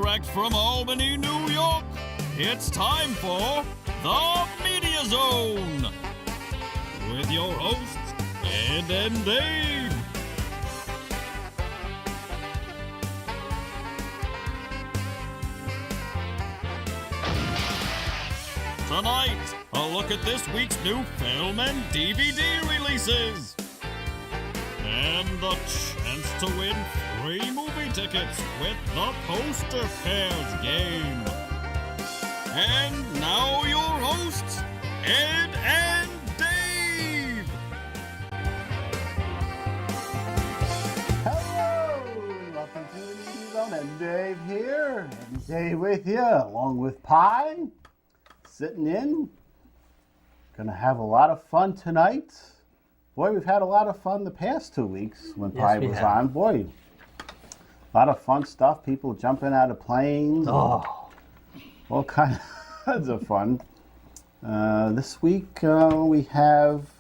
Direct from Albany, New York, it's time for The Media Zone with your hosts, Ed and Dave. Tonight, a look at this week's new film and DVD releases. And the chance to win free movie tickets with the Poster Pairs game. And now your hosts, Ed and Dave. Hello, welcome to the Media Zone, and Dave here. And Dave with you, along with Pie, sitting in. Gonna have a lot of fun tonight. Boy, we've had a lot of fun the past 2 weeks when Pie was on. Boy, a lot of fun stuff. People jumping out of planes. Oh, All kinds of fun. This week we have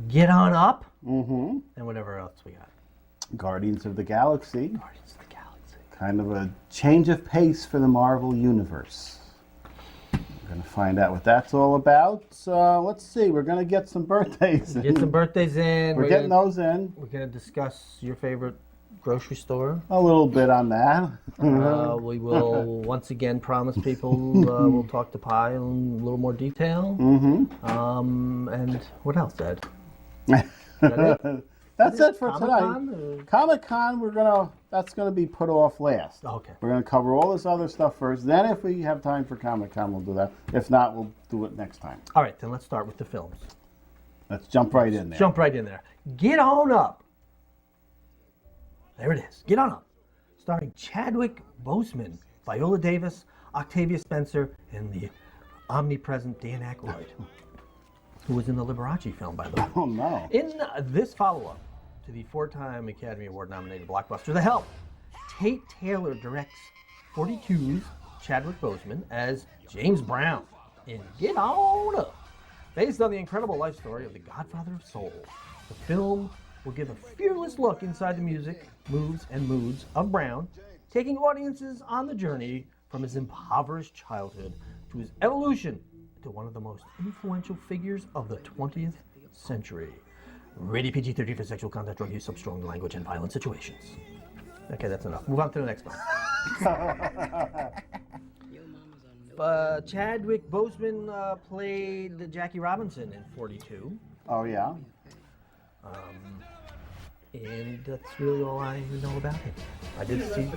Get On Up and and whatever else we got. Guardians of the Galaxy. Guardians of the Galaxy. Kind of a change of pace for the Marvel Universe. We're going to find out what that's all about. Let's see. We're going to get some birthdays in. Get some birthdays in. We're getting those in. We're going to discuss your favorite grocery store. A little bit on that. We will once again promise people we'll talk to Pie in a little more detail. And what else, Ed? Is that it? That's it for Comic-Con, tonight. Comic-Con, that's gonna be put off last. Okay. We're gonna cover all this other stuff first. Then if we have time for Comic-Con, we'll do that. If not, we'll do it next time. All right, then let's start with the films. Let's jump right in there. Jump right in there. Get On Up. There it is. Get On Up. Starring Chadwick Boseman, Viola Davis, Octavia Spencer, and the omnipresent Dan Aykroyd, who was in the Liberace film, by the way. Oh no. In this follow-up to the four-time Academy Award-nominated blockbuster The Help, Tate Taylor directs 42's Chadwick Boseman as James Brown in Get On Up. Based on the incredible life story of the Godfather of Soul, the film will give a fearless look inside the music, moves, and moods of Brown, taking audiences on the journey from his impoverished childhood to his evolution to one of the most influential figures of the 20th century. Rated PG-13 for sexual content, drug use, strong language, and violent situations. Okay, that's enough. Move on to the next one. Chadwick Boseman played Jackie Robinson in 42. Oh yeah. And that's really all I know about him. I did see.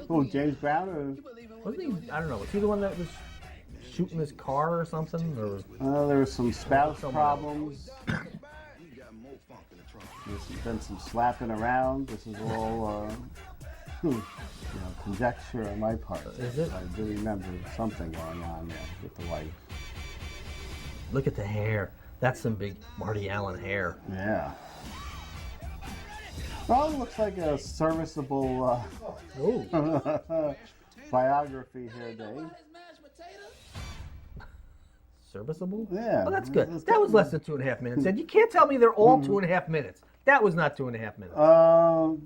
Oh, James Brown? Or... Wasn't he? I don't know. Was he the one that was shooting his car or something? Or there was some spouse problems. There's been some slapping around. This is all conjecture on my part. Is it? I do remember something going on there with the wife. Look at the hair. That's some big Marty Allen hair. Yeah. Well, it looks like a serviceable biography here, Dave. Serviceable? Yeah. Oh, that's good. That was less than 2.5 minutes. And you can't tell me they're all 2.5 minutes. That was not 2.5 minutes.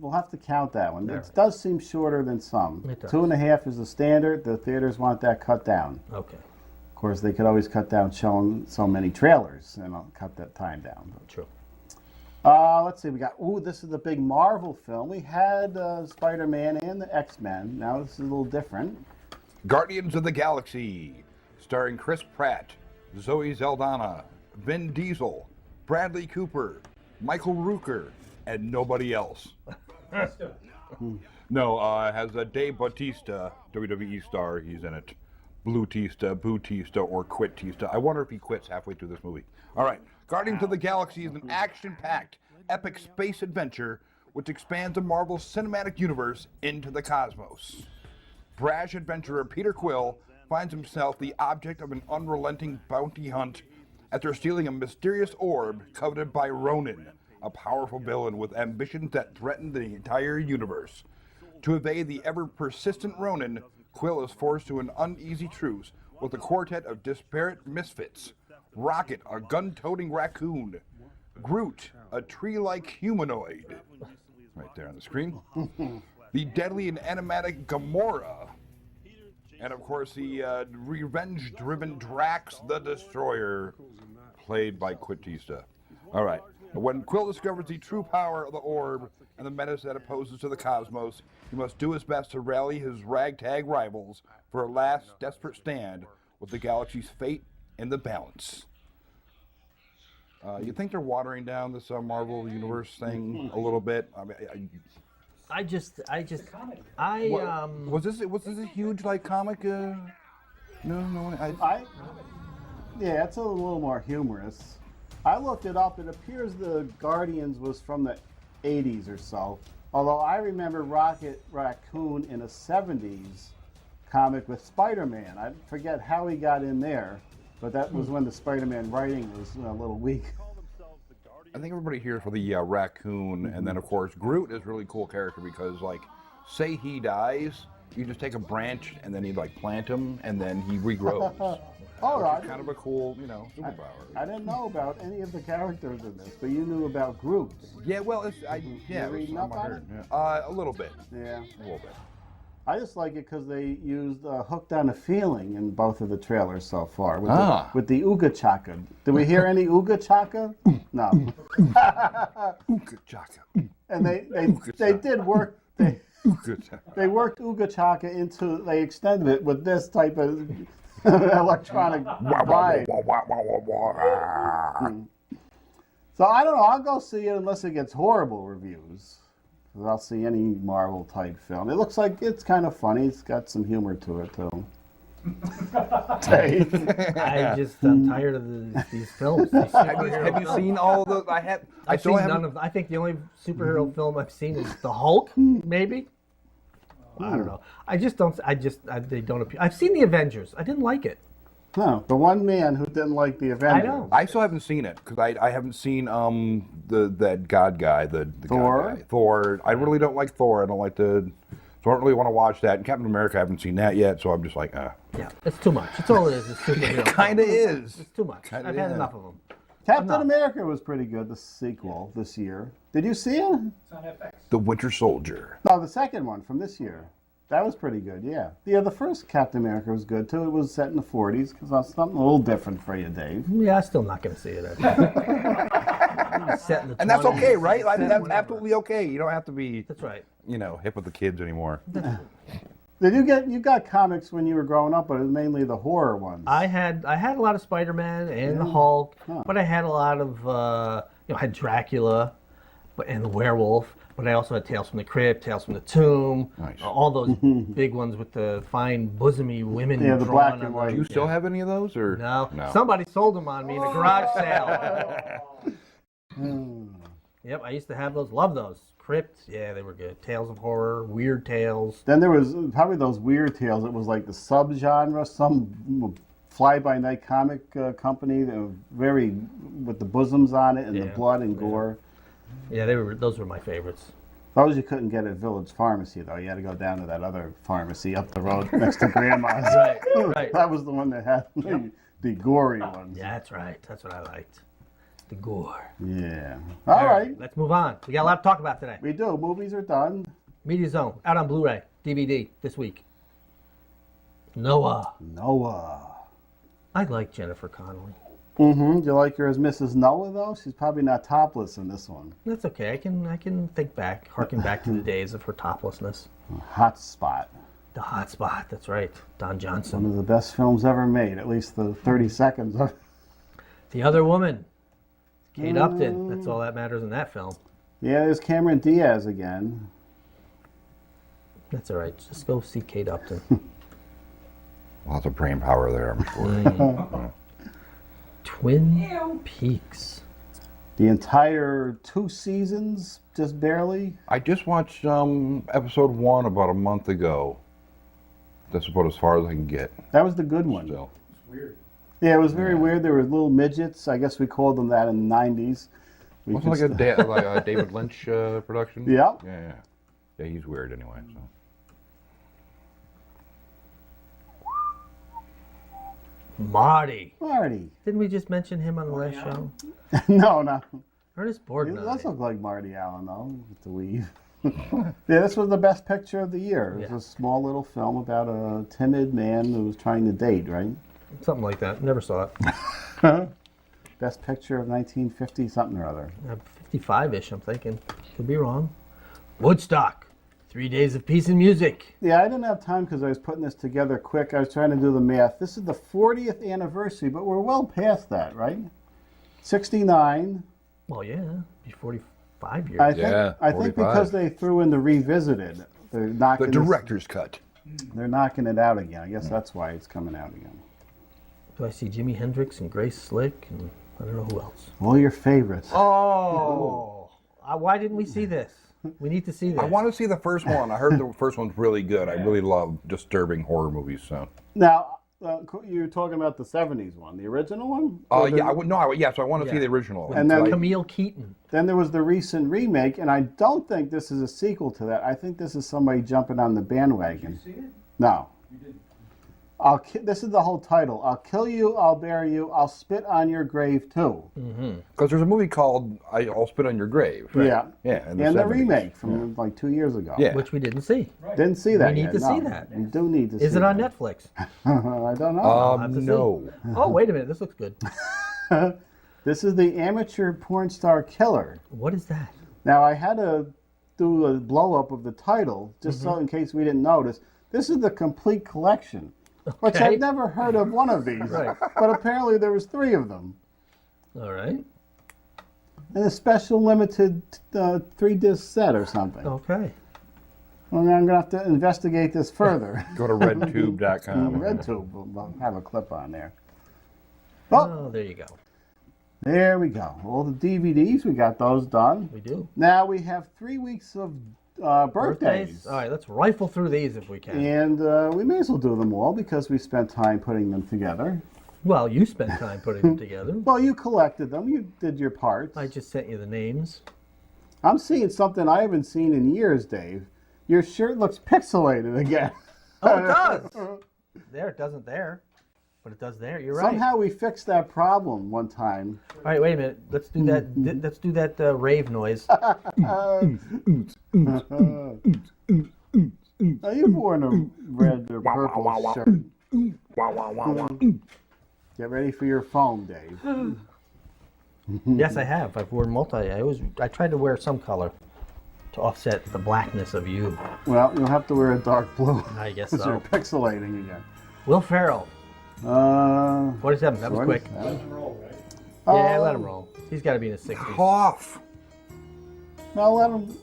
We'll have to count that one. It does seem shorter than some. It does. 2.5 is the standard. The theaters want that cut down. Okay. Of course, they could always cut down showing so many trailers and cut that time down. True. Let's see. We got. This is the big Marvel film. We had Spider-Man and the X-Men. Now this is a little different. Guardians of the Galaxy, starring Chris Pratt, Zoe Saldana, Vin Diesel, Bradley Cooper, Michael Rooker, and nobody else. No, it has Dave Bautista, WWE star. He's in it. Blue-tista, Boo-tista, or Quit-tista. I wonder if he quits halfway through this movie. All right. Guardians of the Galaxy is an action-packed, epic space adventure which expands the Marvel Cinematic Universe into the cosmos. Brash adventurer Peter Quill finds himself the object of an unrelenting bounty hunt after stealing a mysterious orb coveted by Ronin, a powerful villain with ambitions that threaten the entire universe. To evade the ever-persistent Ronin, Quill is forced to an uneasy truce with a quartet of disparate misfits. Rocket, a gun-toting raccoon. Groot, a tree-like humanoid. Right there on the screen. the deadly and enigmatic Gamora, and of course the revenge-driven Drax the Destroyer, played by Quitista. All right. When Quill discovers the true power of the orb and the menace that it poses to the cosmos, he must do his best to rally his ragtag rivals for a last desperate stand with the galaxy's fate in the balance. You think they're watering down this Marvel Universe thing a little bit? I mean, was this a huge like comic? No. Yeah, it's a little more humorous. I looked it up. It appears the Guardians was from the 80s or so. Although I remember Rocket Raccoon in a 70s comic with Spider-Man. I forget how he got in there, but that was when the Spider-Man writing was a little weak. I think everybody here for the raccoon, and then of course Groot is a really cool character because, like, say he dies, you just take a branch and then you like plant him, and then he regrows. All right. Kind of a cool, superpower. I didn't know about any of the characters in this, but you knew about Groot. Yeah, well, reading up on it? A little bit. Yeah. A little bit. I just like it because they used Hooked on a Feeling in both of the trailers so far with the Ooga Chaka. Did we hear any Ooga Chaka? No. Ooga Chaka. And they did work. They worked Ooga Chaka into. They extended it with this type of electronic vibe. So I don't know. I'll go see it unless it gets horrible reviews. Because I'll see any Marvel type film. It looks like it's kind of funny. It's got some humor to it too. I'm tired of these films. Have you seen all the? I've seen none of them. I think the only superhero film I've seen is The Hulk, maybe. I don't know. They don't appeal. I've seen The Avengers. I didn't like it. No, the one man who didn't like the Avengers. I know. I still haven't seen it because I haven't seen that God guy, the Thor. God guy. Thor. I really don't like Thor. I don't like so I don't really want to watch that. And Captain America, I haven't seen that yet, so I'm just like, Yeah, it's too much. It's all it is. It's superhero. It kind of is. It's too much. I've had enough of them. Captain America was pretty good, the sequel this year. Did you see it? It's on FX. The Winter Soldier. No, the second one from this year. That was pretty good, yeah. Yeah, the first Captain America was good, too. It was set in the 40s, because that's something a little different for you, Dave. Yeah, I'm still not going to see it. Set in the And that's 20s, okay, right? Like, set that's whenever. absolutely okay. You don't have to be, That's right. hip with the kids anymore. Did you got comics when you were growing up, but it was mainly the horror ones? I had a lot of Spider-Man and the Hulk, but I had a lot of I had Dracula, and the Werewolf. But I also had Tales from the Crypt, Tales from the Tomb, Nice. All those big ones with the fine bosomy women. Yeah, the drawn black on and them. white. Do you still have any of those, or No. Somebody sold them on me in a garage sale. Yep, I used to have those. Love those. Crypt, yeah, they were good. Tales of horror, weird tales. Then there was probably those weird tales. It was like the subgenre, some fly-by-night comic company that were very with the bosoms on it and the blood and gore. Yeah, those were my favorites. Those you couldn't get at Village Pharmacy, though. You had to go down to that other pharmacy up the road next to Grandma's. Right. That was the one that had the gory ones. Yeah, that's right. That's what I liked. The gore. Yeah. All right. Let's move on. We got a lot to talk about today. We do. Movies are done. Media Zone, out on Blu-ray, DVD this week. Noah. I like Jennifer Connelly. Mm-hmm. Do you like her as Mrs. Noah, though? She's probably not topless in this one. That's okay. I can think back, harken back to the days of her toplessness. Hot Spot. The Hot Spot. That's right. Don One Johnson. of the best films ever made, at least the 30 seconds of The Other Woman. Kate Upton. That's all that matters in that film. Yeah, there's Cameron Diaz again. That's all right. Just go see Kate Upton. Lots of brain power there, I'm sure. Twin Peaks. The entire 2 seasons, just barely. I just watched episode 1 about a month ago. That's about as far as I can get. That was the good one. Still. It's weird. Yeah, it was very weird. There were little midgets. I guess we called them that in the 90s. Wasn't it like a David Lynch production? Yeah. Yeah, he's weird anyway. So. Marty. Marty. Didn't we just mention him on the last show? No. Ernest He Borgnine. does look like Marty Allen, though, with the weave. Yeah, this was the best picture of the year. It was Yeah. a small little film about a timid man who was trying to date, right? Something like that. Never saw it. Best picture of 1950 something or other. 55-ish, I'm thinking. Could be wrong. Woodstock. 3 days of peace and music. Yeah, I didn't have time because I was putting this together quick. I was trying to do the math. This is the 40th anniversary, but we're well past that, right? 69. Well, yeah. Be 45 years. I think, Yeah, I think 45. because they threw in the revisited, they're knocking The director's cut. they're knocking it out again. I guess that's why it's coming out again. Do I see Jimi Hendrix and Grace Slick and I don't know who else? All your favorites. Oh. Why didn't we see this? We need to see this. I want to see the first one. I heard the first one's really good. I really love disturbing horror movies. So. Now, you're talking about the 70s one, the original one? Oh Or the- yeah, I would no. So I want to see Yeah. the original. And then- Camille Keaton. Then there was the recent remake, and I don't think this is a sequel to that. I think this is somebody jumping on the bandwagon. Did you see it? No. You didn't. This is the whole title. I'll kill you, I'll bury you, I'll spit on your grave too. Because there's a movie called I'll Spit on Your Grave. Yeah. Yeah. in And the 70s. remake from like 2 years ago. Yeah. Which we didn't see. Didn't see that We need yet, to see no. that. We do need to see Is it on that. Netflix? I don't know. have to see. No. Oh, wait a minute. This looks good. This is the amateur porn star killer. What is that? Now, I had to do a blow up of the title, just so in case we didn't notice. This is the complete collection, which Okay. I've never heard of one of these. Right. But apparently there was 3 of them. All right. And a special limited 3-disc set or something. Okay. Well, I'm going to have to investigate this further. Go to redtube.com. RedTube will have a clip on there. Oh, Oh, there you go. there we go. All the DVDs, we got those done. We do. Now we have 3 weeks of birthdays. All right, let's rifle through these if we can. And we may as well do them all because we spent time putting them together. Well, you spent time putting them together. Well, you collected them. You did your parts. I just sent you the names. I'm seeing something I haven't seen in years, Dave. Your shirt looks pixelated again. Oh, it does. There, it doesn't there. But it does there. You're right. Somehow we fixed that problem one time. All right, wait a minute. Let's do that. Let's do that rave noise. Now, you've worn a red or purple shirt. Get ready for your foam, Dave. Yes, I have. I've worn multi. I tried to wear some color to offset the blackness of you. Well, you'll have to wear a dark blue. I guess Because you're so. pixelating again. Will Ferrell, 47. That was quick. 47. Let him roll, right? Yeah, Oh, let him roll. He's got to be in his 60s. Cough. No, let him.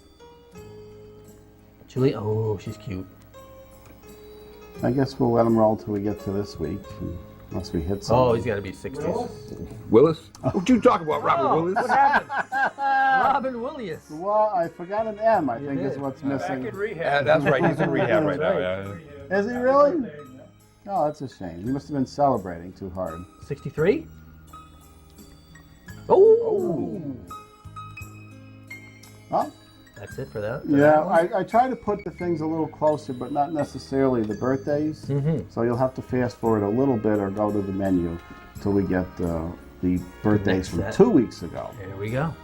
Julie, oh, she's cute. I guess we'll let him roll till we get to this week, unless we hit something. Oh, he's got to be 60s. Willis? What you talking about, Robert Oh, Willis? what happened? Robin Williams. Well, I forgot an M, I think is did. what's Back missing. in rehab. That's right. He's in rehab right That's now. Yeah. Is he really? Oh, that's a shame. He must have been celebrating too hard. 63? Oh! Oh, That's it for that. yeah, I try to put the things a little closer, but not necessarily the birthdays. So you'll have to fast forward a little bit or go to the menu till we get the birthdays next from set. 2 weeks ago. Here we go.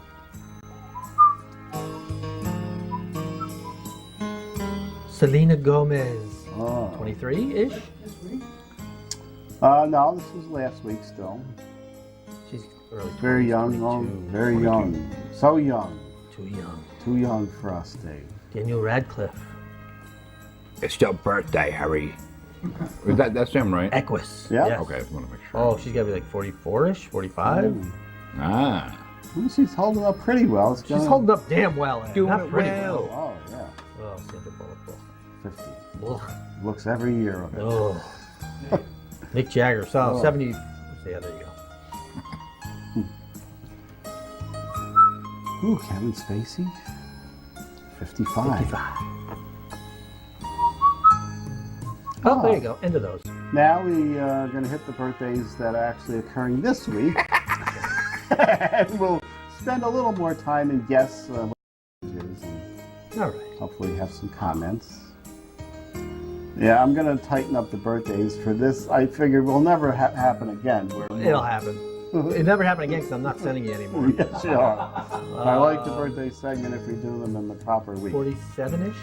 Selena Gomez. Oh. 23-ish? No, this was last week still. She's early 20s. Very young, 22. very young. So young. Too young. Too young for us, Dave. Daniel Radcliffe. It's your birthday, Harry. That's him, right? Yeah. Equus. Yes. Okay, I just want to make sure. Oh, she's got to be like 44-ish, 45. Ah. Well, she's holding up pretty well. It's She's gonna- holding up damn well. Ed. Doing Not it pretty well. Oh, yeah. Oh, Sandra Bullock. 50. Ugh. Looks every year of it. Oh. Mick Jagger. So Oh. 70. Yeah, there you go. Ooh, Kevin Spacey. 55. 55. Oh, there you go. End of those. Now we are going to hit the birthdays that are actually occurring this week. And we'll spend a little more time and guess what it is and All right. hopefully have some comments. Yeah, I'm going to tighten up the birthdays for this. I figured will never happen again. Where It'll happen. It never happened again because I'm not sending you anymore. Yes, you are. I like the birthday segment if we do them in the proper week. 47-ish?